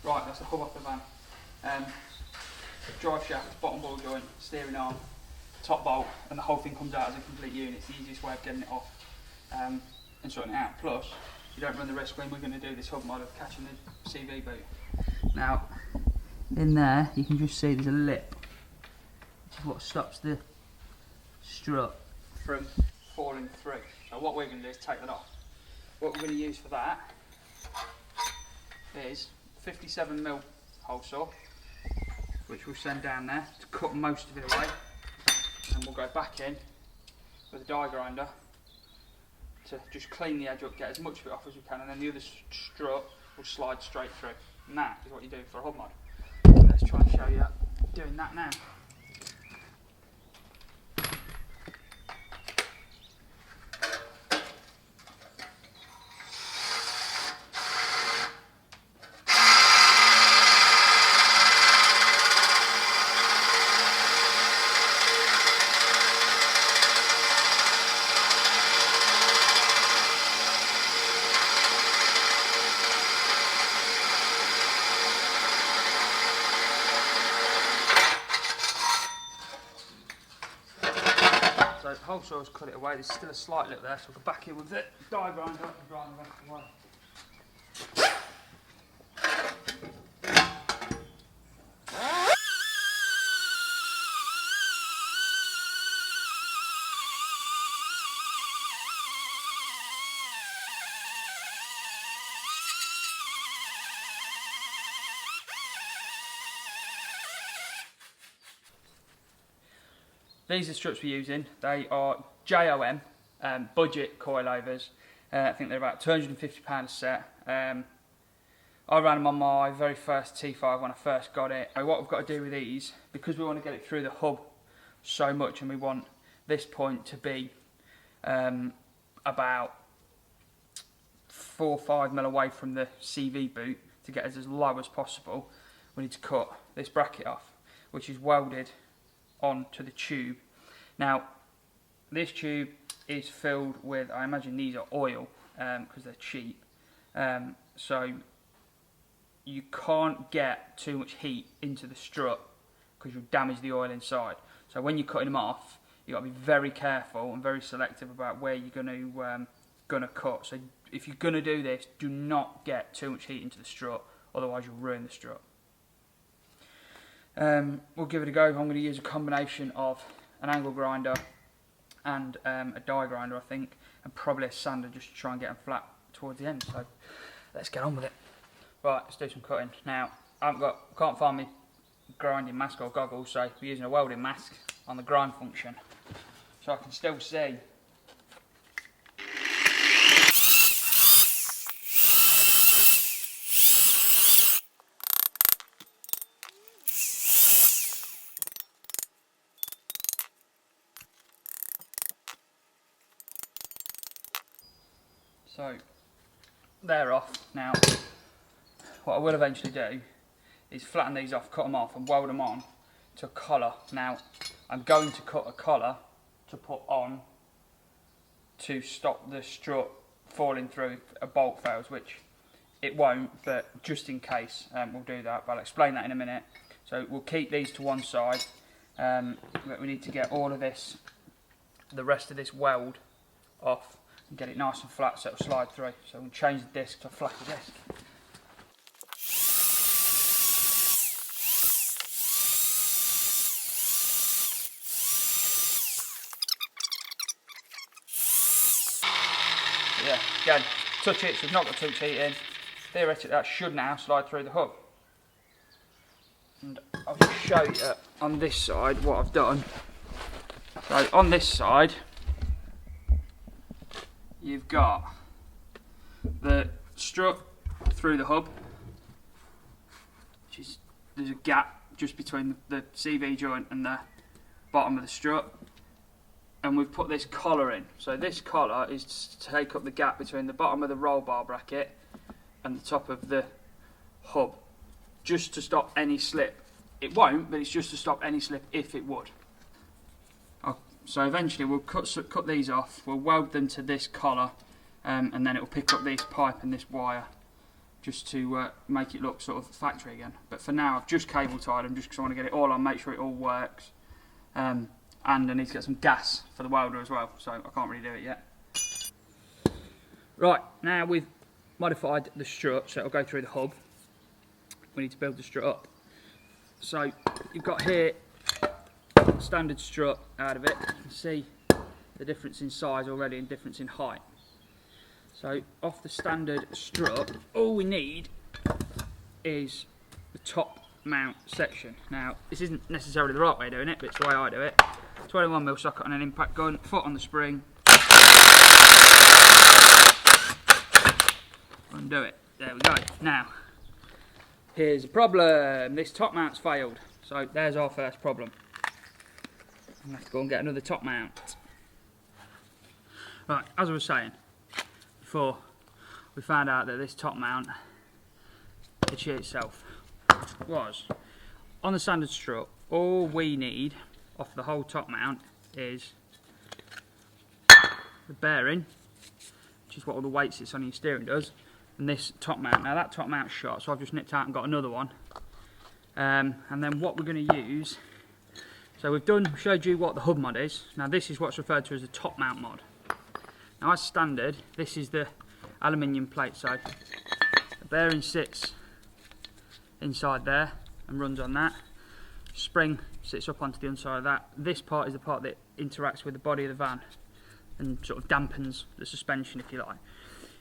Right, that's the hub off the van. Drive shaft, bottom ball joint, steering arm, top bolt, and the whole thing comes out as a complete unit. It's the easiest way of getting it off and sorting it out. Plus, you don't run the risk when we're going to do this hub mod of catching the CV boot. Now, in there, you can just see there's a lip, which is what stops the strut from falling through. So what we're going to do is take that off. What we're going to use for that is 57mm hole saw, which we'll send down there to cut most of it away, and we'll go back in with a die grinder to just clean the edge up, get as much of it off as we can, and then the other strut will slide straight through. And that is what you do for a hub mod. Let's try and show you doing that now. So the hole saw's cut it away, there's still a slight lip there, so we'll go back in with the die grinder and grind the rest away. These are the struts we're using. They are JOM budget coilovers. I think they're about £250 a set. I ran them on my very first T5 when I first got it. What we've got to do with these, because we want to get it through the hub so much and we want this point to be about 4 or 5mm away from the CV boot to get us as low as possible, we need to cut this bracket off, which is welded onto the tube. Now, this tube is filled with, I imagine these are oil because they're cheap, so you can't get too much heat into the strut because you'll damage the oil inside. So when you're cutting them off, you've got to be very careful and very selective about where you're going to cut. So if you're going to do this, do not get too much heat into the strut, otherwise you'll ruin the strut. We'll give it a go. I'm going to use a combination of an angle grinder and a die grinder, I think, and probably a sander just to try and get them flat towards the end. So let's get on with it. Right, let's do some cutting. Now, can't find my grinding mask or goggles, so we're using a welding mask on the grind function, so I can still see. So they're off. Now what I will eventually do is flatten these off, cut them off and weld them on to a collar. Now I'm going to cut a collar to put on to stop the strut falling through if a bolt fails, which it won't, but just in case we'll do that, but I'll explain that in a minute. So we'll keep these to one side, but we need to get all of this, the rest of this weld off and get it nice and flat so it'll slide through. So we'll change the disc to a flatter disc. Yeah, again, touch it so it's not got too much heat in. Theoretically that should now slide through the hub. And I'll just show you on this side what I've done. So on this side you've got the strut through the hub, which is, there's a gap just between the CV joint and the bottom of the strut, and we've put this collar in. So this collar is to take up the gap between the bottom of the roll bar bracket and the top of the hub, just to stop any slip. It won't, but it's just to stop any slip if it would. So eventually we'll cut these off, we'll weld them to this collar, and then it will pick up this pipe and this wire just to make it look sort of factory again. But for now I've just cable tied them just because I want to get it all on, make sure it all works. And I need to get some gas for the welder as well, so I can't really do it yet. Right, now we've modified the strut so it'll go through the hub. We need to build the strut up. So you've got here standard strut out of it. You can see the difference in size already and difference in height. So off the standard strut, all we need is the top mount section. Now this isn't necessarily the right way of doing it, but it's the way I do it. 21mm socket on an impact gun, foot on the spring, undo it. There we go. Now here's the problem. This top mount's failed. So there's our first problem. I'm going to have to go and get another top mount. Right, as I was saying before, we found out that this top mount, the shit itself, was on the standard strut. All we need off the whole top mount is the bearing, which is what all the weight sits on your steering does, and this top mount. Now that top mount's shot, so I've just nipped out and got another one. And then what we're going to use, so we've showed you what the hub mod is. Now this is what's referred to as the top mount mod. Now as standard, this is the aluminium plate, so the bearing sits inside there and runs on that. Spring sits up onto the inside of that. This part is the part that interacts with the body of the van and sort of dampens the suspension, if you like.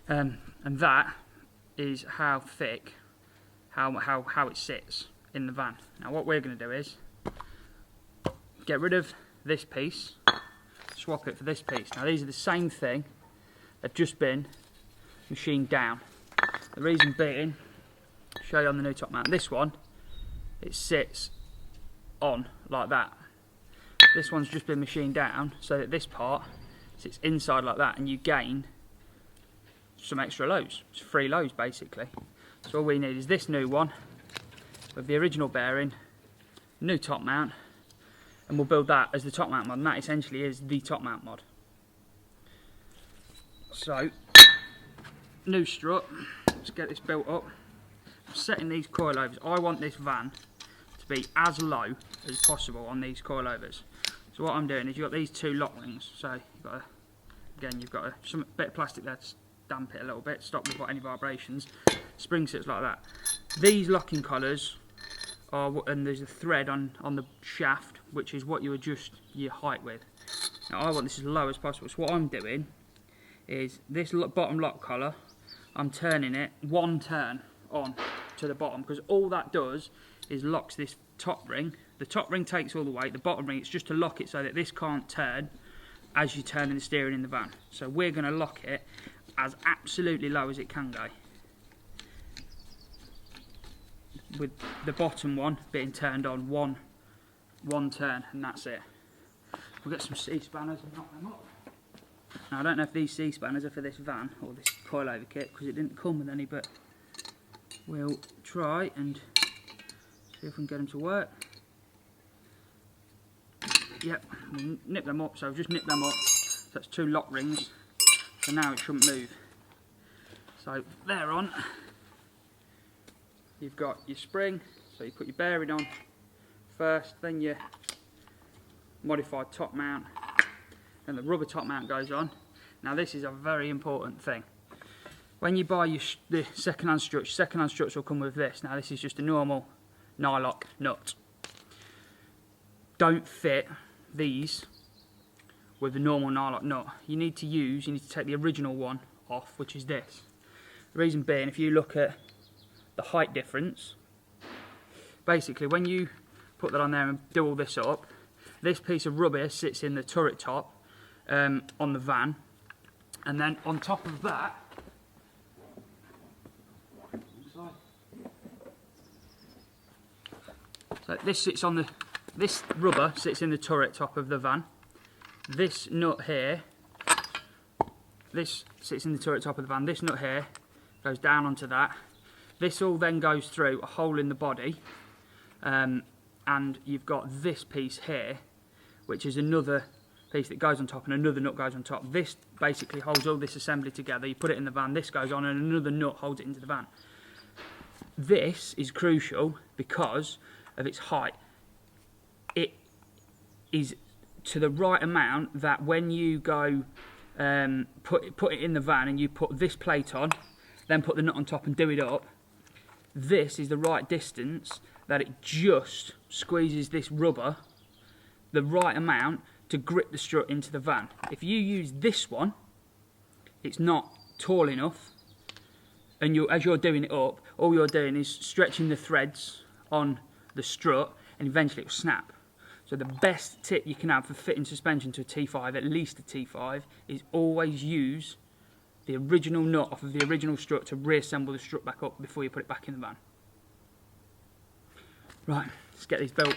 And that is how thick, how it sits in the van. Now what we're going to do is get rid of this piece, swap it for this piece. Now these are the same thing, they've just been machined down. The reason being, I'll show you on the new top mount, this one, it sits on like that. This one's just been machined down so that this part sits inside like that, and you gain some extra loads. It's free loads basically. So all we need is this new one with the original bearing, new top mount, and we'll build that as the top mount mod, and that essentially is the top mount mod. So, new strut, let's get this built up. I'm setting these coilovers. I want this van to be as low as possible on these coilovers. So what I'm doing is you've got these two lock rings, so you've got some bit of plastic there to damp it a little bit, stop any vibrations. Spring sits like that. These locking collars are, and there's a thread on the shaft, which is what you adjust your height with. Now I want this as low as possible, so what I'm doing is this bottom lock collar, I'm turning it one turn on to the bottom, because all that does is locks this top ring. The top ring takes all the weight, the bottom ring, it's just to lock it so that this can't turn as you turn the steering in the van. So we're going to lock it as absolutely low as it can go, with the bottom one being turned on one turn, and that's it. We'll get some C-spanners and knock them up. Now I don't know if these C-spanners are for this van or this coilover kit, because it didn't come with any, but we'll try and see if we can get them to work. Yep, we'll nip them up, so I've just nipped them up. So that's two lock rings, so now it shouldn't move. So they're on. You've got your spring, so you put your bearing on first, then your modified top mount, and the rubber top mount goes on. Now this is a very important thing. When you buy the second-hand struts will come with this. Now this is just a normal nylock nut. Don't fit these with the normal nylock nut. You need to take the original one off, which is this. The reason being, if you look at the height difference, basically when you put that on there and do all this up, this piece of rubber sits in the turret top on the van, and then on top of that, so this rubber sits in the turret top of the van. This nut here, this sits in the turret top of the van. This nut here goes down onto that. This all then goes through a hole in the body, and you've got this piece here, which is another piece that goes on top, and another nut goes on top. This basically holds all this assembly together. You put it in the van, this goes on, and another nut holds it into the van. this is crucial because of its height. It is to the right amount that when you go put it in the van and you put this plate on, then put the nut on top and do it up, this is the right distance that it just squeezes this rubber the right amount to grip the strut into the van. If you use this one, it's not tall enough, and as you're doing it up, all you're doing is stretching the threads on the strut, and eventually it will snap. So the best tip you can have for fitting suspension to a T5, at least a T5, is always use the original nut off of the original strut to reassemble the strut back up before you put it back in the van. Right, let's get these built.